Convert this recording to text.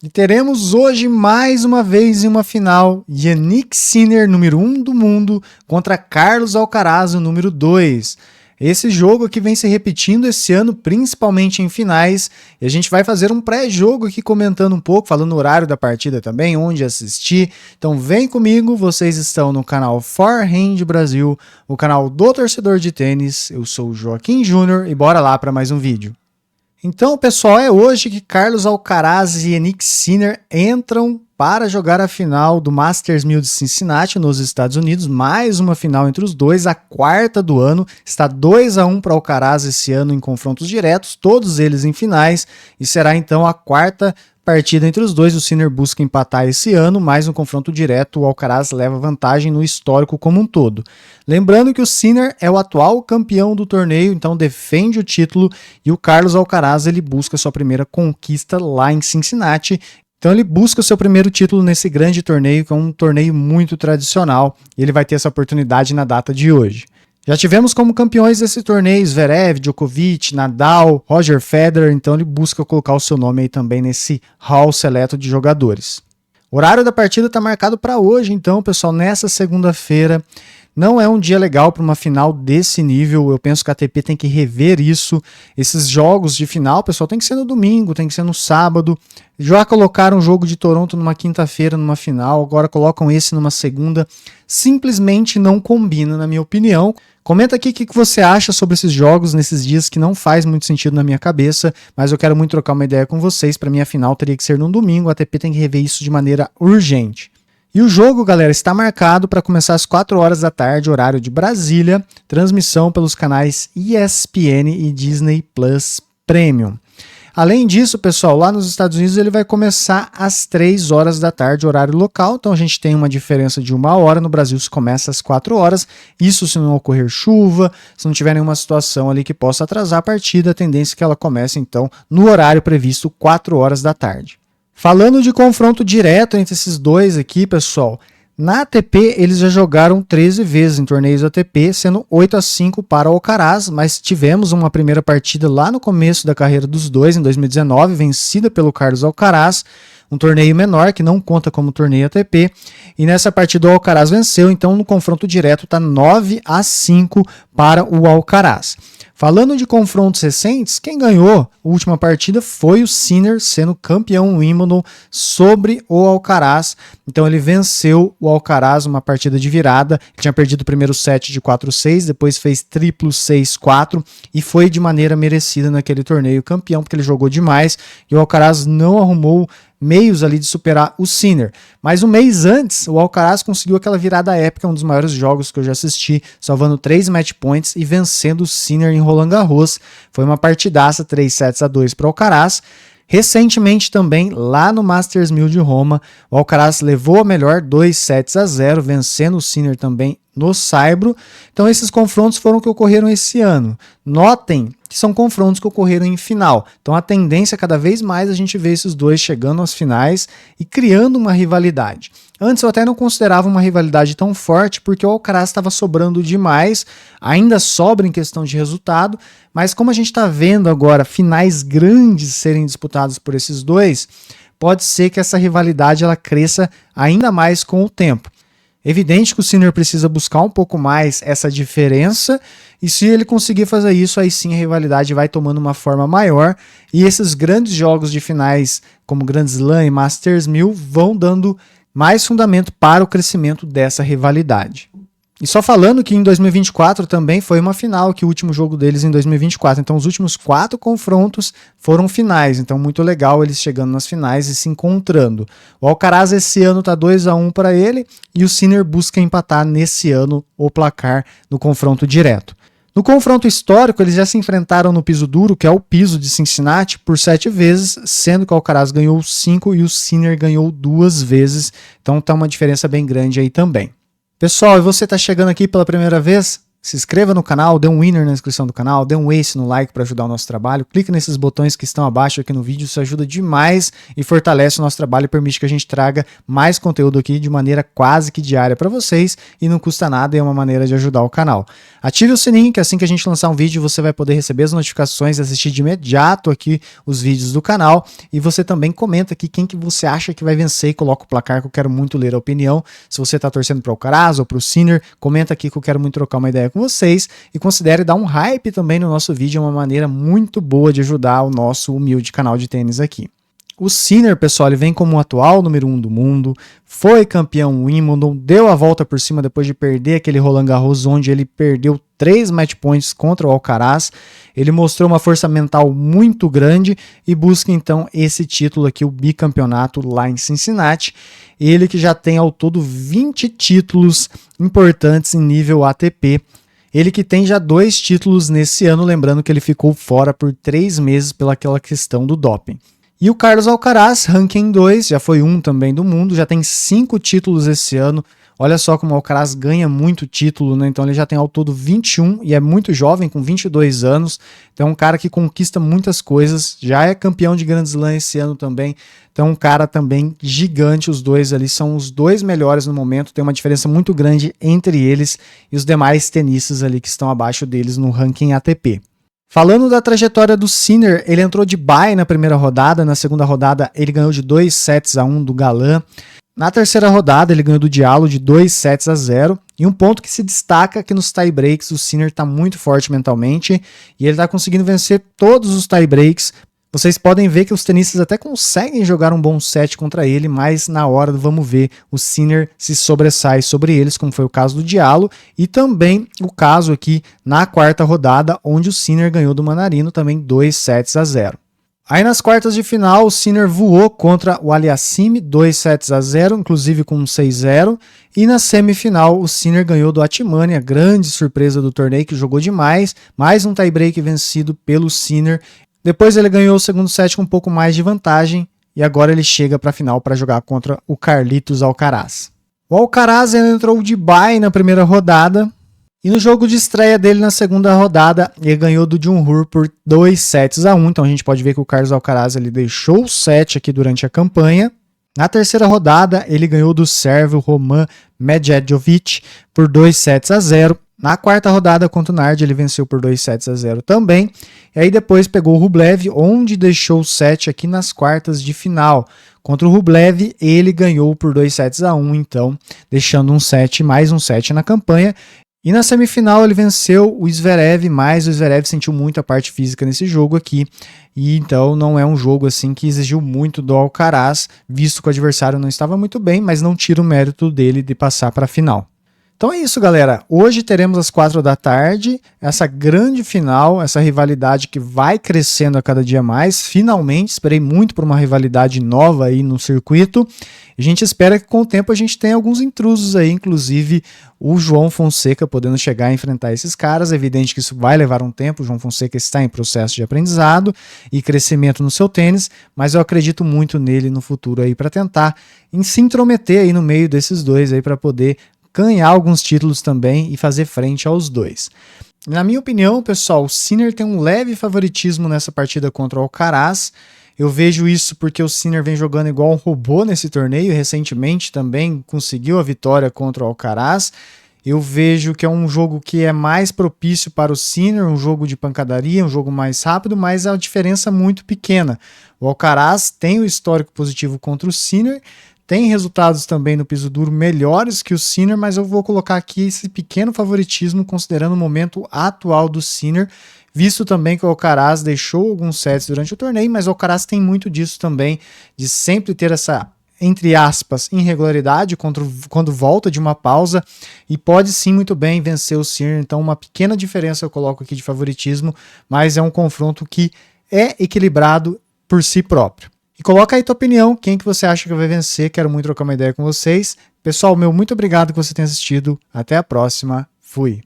E teremos hoje mais uma vez em uma final Jannik Sinner, número 1 do mundo, contra Carlos Alcaraz, o número 2. Esse jogo aqui vem se repetindo esse ano, principalmente em finais, e a gente vai fazer um pré-jogo aqui comentando um pouco, falando o horário da partida também, onde assistir. Então vem comigo, vocês estão no canal Forehand Brasil, o canal do torcedor de tênis. Eu sou o Joaquim Júnior e bora lá para mais um vídeo. Então, pessoal, é hoje que Carlos Alcaraz e Jannik Sinner entram para jogar a final do Masters 1000 de Cincinnati, nos Estados Unidos. Mais uma final entre os dois, a quarta do ano. Está 2-1 para Alcaraz esse ano em confrontos diretos, todos eles em finais, e será então a quarta partida entre os dois. O Sinner busca empatar esse ano, mas no confronto direto o Alcaraz leva vantagem no histórico como um todo. Lembrando que o Sinner é o atual campeão do torneio, então defende o título, e o Carlos Alcaraz ele busca sua primeira conquista lá em Cincinnati. Então ele busca o seu primeiro título nesse grande torneio, que é um torneio muito tradicional, e ele vai ter essa oportunidade na data de hoje. Já tivemos como campeões desse torneio Zverev, Djokovic, Nadal, Roger Federer, então ele busca colocar o seu nome aí também nesse hall seleto de jogadores. O horário da partida está marcado para hoje, então, pessoal, nessa segunda-feira. Não é um dia legal para uma final desse nível, eu penso que a ATP tem que rever isso. Esses jogos de final, pessoal, tem que ser no domingo, tem que ser no sábado. Já colocaram o jogo de Toronto numa quinta-feira, numa final, agora colocam esse numa segunda. Simplesmente não combina, na minha opinião. Comenta aqui o que você acha sobre esses jogos nesses dias que não faz muito sentido na minha cabeça, mas eu quero muito trocar uma ideia com vocês. Para mim a final teria que ser no domingo, a ATP tem que rever isso de maneira urgente. E o jogo, galera, está marcado para começar às 4 horas da tarde, horário de Brasília, transmissão pelos canais ESPN e Disney Plus Premium. Além disso, pessoal, lá nos Estados Unidos ele vai começar às 3 horas da tarde, horário local, então a gente tem uma diferença de 1 hora, no Brasil se começa às 4 horas, isso se não ocorrer chuva, se não tiver nenhuma situação ali que possa atrasar a partida, a tendência é que ela comece então no horário previsto, 4 horas da tarde. Falando de confronto direto entre esses dois aqui, pessoal, na ATP eles já jogaram 13 vezes em torneios ATP, sendo 8-5 para o Alcaraz, mas tivemos uma primeira partida lá no começo da carreira dos dois, em 2019, vencida pelo Carlos Alcaraz, um torneio menor que não conta como torneio ATP, e nessa partida o Alcaraz venceu, então no confronto direto está 9-5 para o Alcaraz. Falando de confrontos recentes, quem ganhou a última partida foi o Sinner, sendo campeão Wimbledon sobre o Alcaraz. Então ele venceu o Alcaraz, uma partida de virada. Ele tinha perdido o primeiro set de 4-6, depois fez triplo 6-4 e foi de maneira merecida naquele torneio campeão, porque ele jogou demais e o Alcaraz não arrumou meios ali de superar o Sinner. Mas um mês antes, o Alcaraz conseguiu aquela virada épica, um dos maiores jogos que eu já assisti, salvando 3 match points e vencendo o Sinner em Roland Garros. Foi uma partidaça, 3-2 para o Alcaraz. Recentemente também, lá no Masters 1000 de Roma, o Alcaraz levou a melhor 2-0, vencendo o Sinner também no saibro. Então esses confrontos foram que ocorreram esse ano. Notem que são confrontos que ocorreram em final. Então a tendência é cada vez mais a gente ver esses dois chegando às finais e criando uma rivalidade. Antes eu até não considerava uma rivalidade tão forte porque o Alcaraz estava sobrando demais, ainda sobra em questão de resultado, mas como a gente está vendo agora finais grandes serem disputadas por esses dois, pode ser que essa rivalidade ela cresça ainda mais com o tempo. Evidente que o Sinner precisa buscar um pouco mais essa diferença, e se ele conseguir fazer isso, aí sim a rivalidade vai tomando uma forma maior, e esses grandes jogos de finais, como Grand Slam e Masters 1000, vão dando mais fundamento para o crescimento dessa rivalidade. E só falando que em 2024 também foi uma final, que o último jogo deles em 2024, então os últimos 4 confrontos foram finais, então muito legal eles chegando nas finais e se encontrando. O Alcaraz esse ano está 2-1 para ele e o Sinner busca empatar nesse ano o placar no confronto direto. No confronto histórico, eles já se enfrentaram no piso duro, que é o piso de Cincinnati, por 7 vezes, sendo que o Alcaraz ganhou 5 e o Sinner ganhou 2 vezes, então tá uma diferença bem grande aí também. Pessoal, e você está chegando aqui pela primeira vez? Se inscreva no canal, dê um winner na inscrição do canal, dê um ace no like para ajudar o nosso trabalho, clique nesses botões que estão abaixo aqui no vídeo, isso ajuda demais e fortalece o nosso trabalho e permite que a gente traga mais conteúdo aqui de maneira quase que diária para vocês e não custa nada e é uma maneira de ajudar o canal. Ative o sininho que assim que a gente lançar um vídeo você vai poder receber as notificações e assistir de imediato aqui os vídeos do canal e você também comenta aqui quem que você acha que vai vencer e coloca o placar que eu quero muito ler a opinião. Se você está torcendo para o Alcaraz ou para o Sinner, comenta aqui que eu quero muito trocar uma ideia com vocês e considere dar um hype também no nosso vídeo, é uma maneira muito boa de ajudar o nosso humilde canal de tênis aqui. O Sinner, pessoal, ele vem como o atual número 1 do mundo, foi campeão Wimbledon, deu a volta por cima depois de perder aquele Roland Garros, onde ele perdeu 3 match points contra o Alcaraz. Ele mostrou uma força mental muito grande e busca então esse título aqui, o bicampeonato lá em Cincinnati. Ele que já tem ao todo 20 títulos importantes em nível ATP. Ele que tem já 2 títulos nesse ano, lembrando que ele ficou fora por 3 meses pelaquela questão do doping. E o Carlos Alcaraz, ranking 2, já foi 1 também do mundo, já tem 5 títulos esse ano. Olha só como o Alcaraz ganha muito título, né? Então ele já tem ao todo 21 e é muito jovem, com 22 anos. Então é um cara que conquista muitas coisas, já é campeão de Grand Slam esse ano também. Então um cara também gigante, os dois ali são os 2 melhores no momento. Tem uma diferença muito grande entre eles e os demais tenistas ali que estão abaixo deles no ranking ATP. Falando da trajetória do Sinner, ele entrou de bye na primeira rodada, na segunda rodada ele ganhou de 2-1 do Galan. Na terceira rodada, ele ganhou do Diallo de 2-0. E um ponto que se destaca é que nos tie-breaks o Sinner está muito forte mentalmente e ele está conseguindo vencer todos os tie-breaks. Vocês podem ver que os tenistas até conseguem jogar um bom set contra ele, mas na hora do vamos ver, o Sinner se sobressai sobre eles, como foi o caso do Diallo, e também o caso aqui na quarta rodada, onde o Sinner ganhou do Manarino também 2-0. Aí nas quartas de final, o Sinner voou contra o Aliassime, 2-0, inclusive com um 6-0. E na semifinal, o Sinner ganhou do Atimani, a grande surpresa do torneio, que jogou demais. Mais um tie-break vencido pelo Sinner. Depois ele ganhou o segundo set com um pouco mais de vantagem. E agora ele chega para a final para jogar contra o Carlitos Alcaraz. O Alcaraz entrou de bye na primeira rodada. E no jogo de estreia dele na segunda rodada, ele ganhou do Jun-Hur por 2-1. Então a gente pode ver que o Carlos Alcaraz ele deixou o set aqui durante a campanha. Na terceira rodada, ele ganhou do sérvio Roman Medjedovic por 2-0. Na quarta rodada contra o Nardi, ele venceu por 2-0 também. E aí depois pegou o Rublev, onde deixou o set aqui nas quartas de final. Contra o Rublev, ele ganhou por 2-1, então deixando mais um set na campanha. E na semifinal ele venceu o Zverev, mas o Zverev sentiu muito a parte física nesse jogo aqui. E então não é um jogo assim que exigiu muito do Alcaraz, visto que o adversário não estava muito bem, mas não tira o mérito dele de passar para a final. Então é isso, galera. Hoje teremos às 4 da tarde essa grande final, essa rivalidade que vai crescendo a cada dia mais. Finalmente, esperei muito por uma rivalidade nova aí no circuito. A gente espera que com o tempo a gente tenha alguns intrusos aí, inclusive o João Fonseca podendo chegar a enfrentar esses caras. É evidente que isso vai levar um tempo, o João Fonseca está em processo de aprendizado e crescimento no seu tênis, mas eu acredito muito nele no futuro aí para tentar se intrometer aí no meio desses dois aí para poder ganhar alguns títulos também e fazer frente aos dois. Na minha opinião, pessoal, o Sinner tem um leve favoritismo nessa partida contra o Alcaraz. Eu vejo isso porque o Sinner vem jogando igual um robô nesse torneio, recentemente também conseguiu a vitória contra o Alcaraz. Eu vejo que é um jogo que é mais propício para o Sinner, um jogo de pancadaria, um jogo mais rápido, mas a diferença é muito pequena. O Alcaraz tem o histórico positivo contra o Sinner, tem resultados também no piso duro melhores que o Sinner, mas eu vou colocar aqui esse pequeno favoritismo considerando o momento atual do Sinner, visto também que o Alcaraz deixou alguns sets durante o torneio, mas o Alcaraz tem muito disso também, de sempre ter essa, entre aspas, irregularidade quando volta de uma pausa e pode sim muito bem vencer o Sinner. Então uma pequena diferença eu coloco aqui de favoritismo, mas é um confronto que é equilibrado por si próprio. E coloca aí tua opinião, quem que você acha que vai vencer, quero muito trocar uma ideia com vocês. Pessoal, muito obrigado que você tenha assistido, até a próxima, fui!